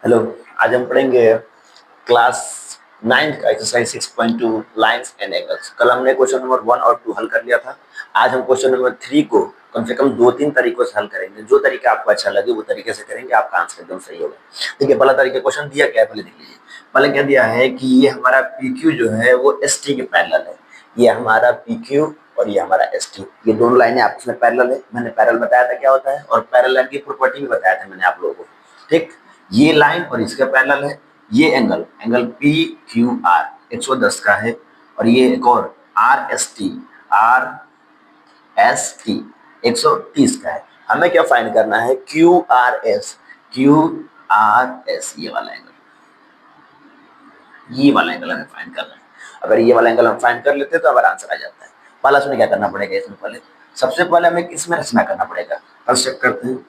Hello. आज हम पढ़ेंगे क्लास 9 का एक्सरसाइज 6.2 लाइन्स एंड एंगल्स। कल हमने क्वेश्चन नंबर 1 और 2 हल कर लिया था। आज हम क्वेश्चन नंबर 3 को कम से कम 2-3 तरीकों से हल करेंगे। जो तरीका आपको अच्छा लगे वो तरीके से करेंगे, आपका आंसर एकदम सही होगा। देखिए, पहला तरीका क्वेश्चन दिया क्या है पहले देख लीजिए। पहले क्या दिया है कि ये हमारा पी क्यू जो है वो एस टी के पैरेलल है। ये हमारा पी क्यू और ये हमारा एस टी, ये दोनों लाइनें आपस में पैरेलल है। मैंने पैरेलल बताया था क्या होता है, और पैरेलल लाइन की प्रॉपर्टी भी बताया था मैंने आप लोगों को। ठीक, ये लाइन और इसका पैरेलल है। ये angle angle P Q are 110 का है, और ये एक और आर एस टी 130 का है। हमें क्या फाइंड करना है, क्यू आर एस, ये वाला एंगल, ये वाला एंगल हमें फाइंड करना है। अगर ये वाला एंगल हम फाइंड कर लेते हैं तो हमारा आंसर आ जाता है। पहला इसमें क्या करना पड़ेगा, इसमें पहले सबसे पहले हमें किसमें रचना करना पड़ेगा, कंस्ट्रक्ट करते हैं।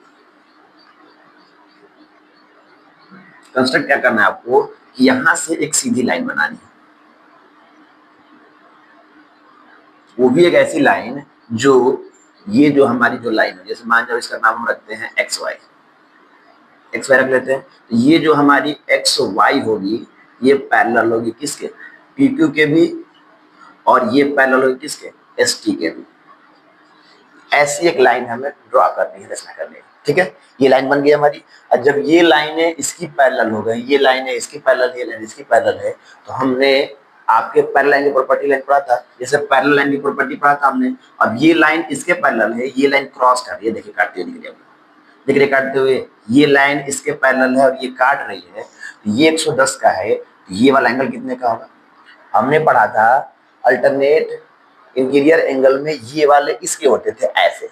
कंस्ट्रक्ट क्या करना है आपको कि यहां से एक सीधी लाइन बनानी है, वो भी एक ऐसी लाइन जो ये जो हमारी जो लाइन है, जैसे मान लो इसका नाम हम रखते हैं एक्स वाई, एक्स वाई रख लेते हैं। तो ये जो हमारी एक्स वाई होगी ये पैरेलल होगी किसके, पी क्यू के भी, और ये पैरेलल होगी किसके, एस टी के भी। ऐसी एक लाइन हमें ड्रॉ करनी है, रचना करनी है। ठीक है, ये लाइन बन गई हमारी। और जब ये लाइनें इसकी पैरेलल हो गई, ये लाइनें इसकी पैरेलल, ये लाइन इसकी पैरेलल है, तो हमने आपके पैरेलल लाइन की प्रॉपर्टी लाइन पढ़ा था, जैसे पैरेलल लाइन की प्रॉपर्टी पढ़ा था हमने। अब ये लाइन इसके पैरेलल है, ये लाइन क्रॉस कर रही है, देखिए काटते हुए दिख रही है, दिख रही काटते हुए। ये लाइन इसके पैरेलल है और ये काट रही है, तो ये 110 का है। तो ये वाला एंगल कितने का होगा, हमने पढ़ा था अल्टरनेट इंटीरियर एंगल में ये वाले इसके होते थे ऐसे,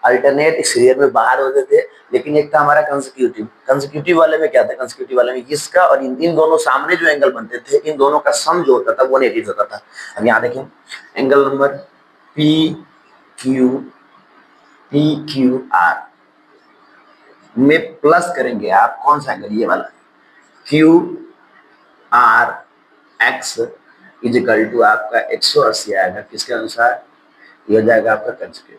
अल्टरनेट एक्सटीरियर में बाहर होते थे। लेकिन एक था हमारा कंसेक्यूटिव, कंसेक्यूटिव वाले में क्या था, कंसेक्यूटिव वाले में इसका और इन दोनों सामने जो एंगल बनते थे, इन दोनों का सम जो होता था वो 180 होता था। अब यहाँ देखें, angle number P Q R में प्लस करेंगे आप कौन सा एंगल, ये वाला Q R X equal to आपका 180 आएगा, किसके अनुसार, ये हो जाएगा आपका कंसेक्यूटिव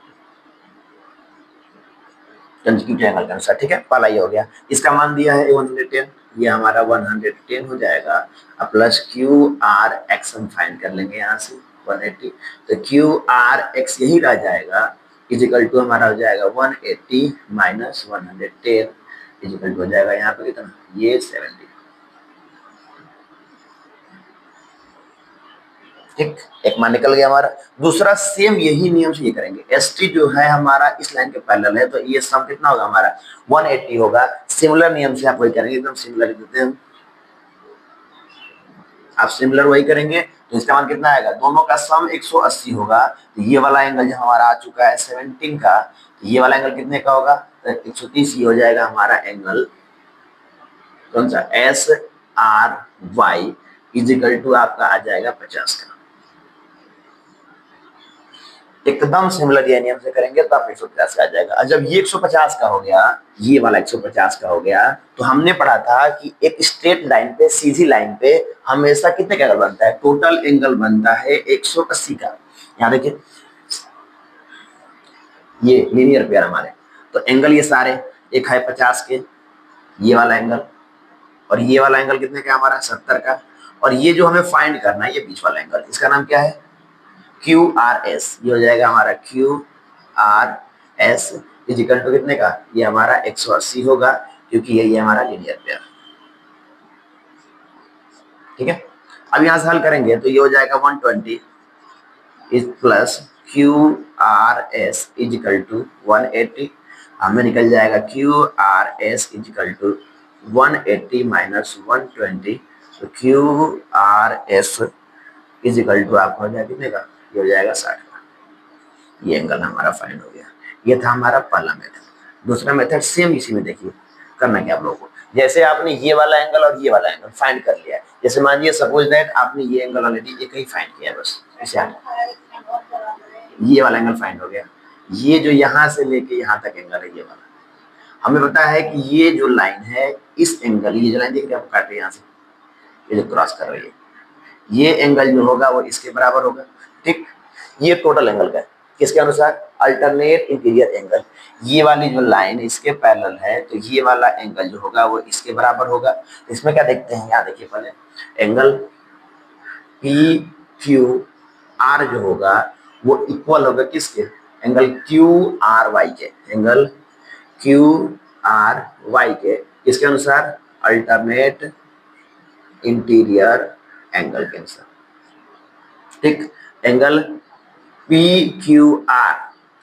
एंगल के अनुसार। ठीक है, पहला ये हो गया। इसका मान दिया है 110, ये हमारा 110 हो जाएगा। अब प्लस क्यू आर एक्स हम फाइंड कर लेंगे यहाँ से 180, तो क्यू आर एक्स यही रह जाएगा, इजिकल टू हमारा हो जाएगा 180 माइनस 110, इजिकल टू हो जाएगा यहाँ पे कितना, ये 70। ठीक, एक मान निकल गया हमारा। दूसरा सेम यही नियम से ये करेंगे, एस टी जो है हमारा इस लाइन के पैरेलल है, तो ये सम कितना होगा हमारा 180 होगा। सिमिलर नियम से आप वही करेंगे, एकदम सिमिलर देते हैं, आप सिमिलर वही करेंगे। तो इसका मान कितना आएगा, दोनों का सम 180 होगा। तो ये वाला एंगल जो हमारा आ चुका है 17 का, तो ये वाला एंगल कितने का होगा, तो 130 ही हो जाएगा हमारा एंगल कौन सा, S R Y equal to आपका आ जाएगा 50 का। एकदम सिमिलर ये नियम से करेंगे तो आप 150 का आ जाएगा। और जब ये 150 का हो गया, ये वाला 150 का हो गया, तो हमने पढ़ा था कि एक स्ट्रेट लाइन पे, सीधी लाइन पे हमेशा कितने का एंगल बनता है, टोटल एंगल बनता है 180 का। यहाँ देखिए, ये लीनियर पेयर हमारे, तो एंगल ये सारे एक है 50 के, ये वाला एंगल, और ये वाला एंगल कितने का हमारा 70 का। और ये जो हमें फाइंड करना है, ये बीच वाला एंगल, इसका नाम क्या है, क्यू आर एस। ये हो जाएगा हमारा Q R S equal to कितने का, ये हमारा 180 होगा, क्योंकि यही हमारा लीनियर पेयर। ठीक है, अब यहां से हल करेंगे तो ये हो जाएगा 120 is plus Q R S equal to 180, हमें निकल जाएगा Q R S equal to 180 minus 120, तो Q R S equal to आपको हो जाएगा कितने का, ये हो जाएगा 60 का। ये एंगल हमारा फाइंड हो गया। ये था हमारा पहला मेथड। दूसरा मेथड सेम इसी में देखिए, करना क्या आप लोगों को, जैसे आपने ये वाला एंगल और ये वाला एंगल फाइंड कर लिया है, जैसे मान लीजिए सपोज दैट आपने ये एंगल ऑलरेडी एक ही फाइंड किया है, बस ऐसे ये वाला एंगल फाइंड हो गया। ये जो यहाँ से लेके यहाँ तक एंगल है, ये वाला हमें पता है कि ये जो लाइन है, इस एंगल, ये जो लाइन देख रहे हैं आप काट रहे हैं यहाँ से, ये जो क्रॉस कर रही है, ये एंगल जो होगा वो इसके बराबर होगा। ठीक, ये टोटल एंगल का है, किसके अनुसार? Alternate interior angle. ये वाली जो लाइन इसके पैरेलल है तो ये वाला एंगल जो होगा वो इसके बराबर होगा। इसमें क्या देखते हैं, यहाँ देखिए पहले एंगल पी क्यू आर जो होगा वो इक्वल होगा किसके? एंगल क्यू आर वाई के। एंगल क्यू आर वाई के किसके अनुसार? अल्टरनेट इंटीरियर एंगल के अनुसार। ठीक, एंगल पी क्यू आर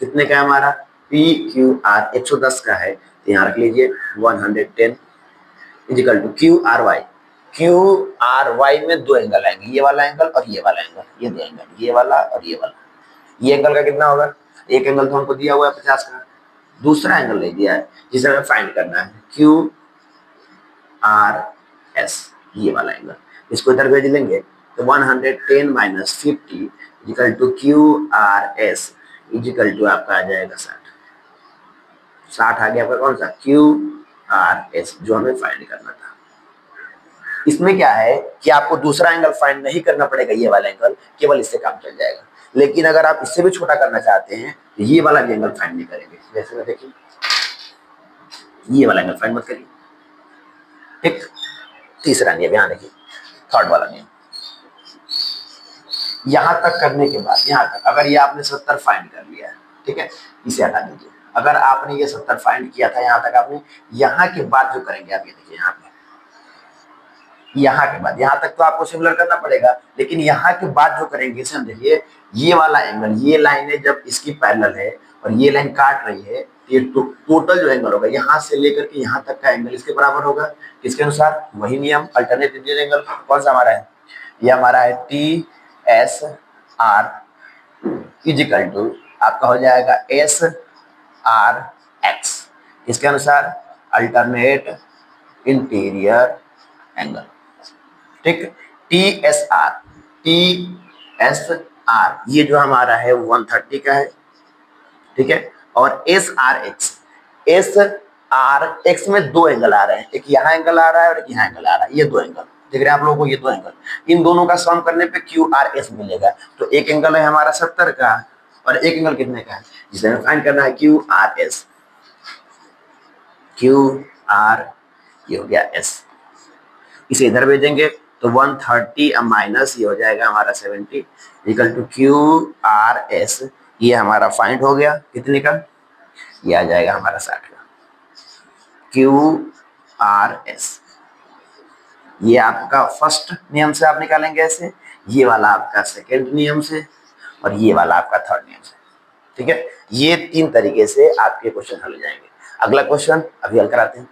कितने का है हमारा? पी क्यू आर 110 का है, तो यहाँ रख लीजिए 110 equal to Q R Y. Q R Y में दो एंगल आएंगे, ये वाला एंगल और ये वाला एंगल, ये दो एंगल, ये वाला और ये वाला। ये एंगल का कितना होगा? एक एंगल तो हमको दिया हुआ है 50 का, दूसरा एंगल नहीं दिया है जिसे हमें फाइंड करना है क्यू आर एस, ये वाला एंगल। इसको इधर भेज लेंगे तो 110 minus 50 equal to Q R S equal to आपका आ जाएगा 60। 60 आ गया आपका कौन सा? क्यू आर एस, जो हमें फाइंड करना था। इसमें क्या है कि आपको दूसरा एंगल फाइंड नहीं करना पड़ेगा, ये वाला एंगल, केवल इससे काम चल जाएगा। लेकिन अगर आप इससे भी छोटा करना चाहते हैं तो ये वाला भी एंगल फाइंड नहीं करेंगे। जैसे में देखिए ये वाला एंगल फाइंड मत करिए। ठीक, तीसरा नियम यहाँ देखिए, थर्ड वाला नियम। यहां तक करने के बाद, यहां तक अगर ये आपने 70 फाइंड कर लिया है, ठीक है, इसे हटा दीजिए। अगर आपने ये 70 फाइंड किया था यहां तक आपने, यहां के बाद जो करेंगे आप ये देखिए, यहाँ पे यहाँ के बाद, यहाँ तक तो आपको सिमिलर करना पड़ेगा, लेकिन यहाँ के बाद जो करेंगे इसे हम देखिए, ये वाला एंगल, ये लाइन है जब इसकी पैरेलल है और ये लाइन काट रही है, ये टोटल जो एंगल होगा यहाँ से लेकर के यहाँ तक का एंगल इसके बराबर होगा। किसके अनुसार? वही नियम, अल्टरनेट इंटीरियर एंगल। कौन सा हमारा है? ये हमारा है T S R equal to आपका हो जाएगा एस आर एक्स। इसके अनुसार अल्टरनेट इंटीरियर एंगल। ठीक, टी एस आर ये जो हमारा है 130 का है, ठीक है, और एस आर एक्स में दो एंगल आ रहे हैं, एक यहाँ एंगल आ रहा है और एक यहाँ एंगल आ रहा है, ये दो एंगल देख रहे हैं आप लोगों को, ये दो एंगल, इन दोनों का सम करने पे क्यू आर एस मिलेगा। तो एक एंगल है हमारा 70 का और एक एंगल कितने का है, जिसे हमें फाइंड करना है Q R S. Q R ये हो गया एस, इसे इधर भेजेंगे तो 130 माइनस ये हो जाएगा हमारा 70 equal to Q R S. ये हमारा फाइंड हो गया कितने का? ये आ जाएगा हमारा 60 का। क्यू आर एस ये आपका फर्स्ट नियम से आप निकालेंगे ऐसे, ये वाला आपका सेकेंड नियम से और ये वाला आपका थर्ड नियम से। ठीक है, ये तीन तरीके से आपके क्वेश्चन हल हो जाएंगे। अगला क्वेश्चन अभी हल कराते हैं।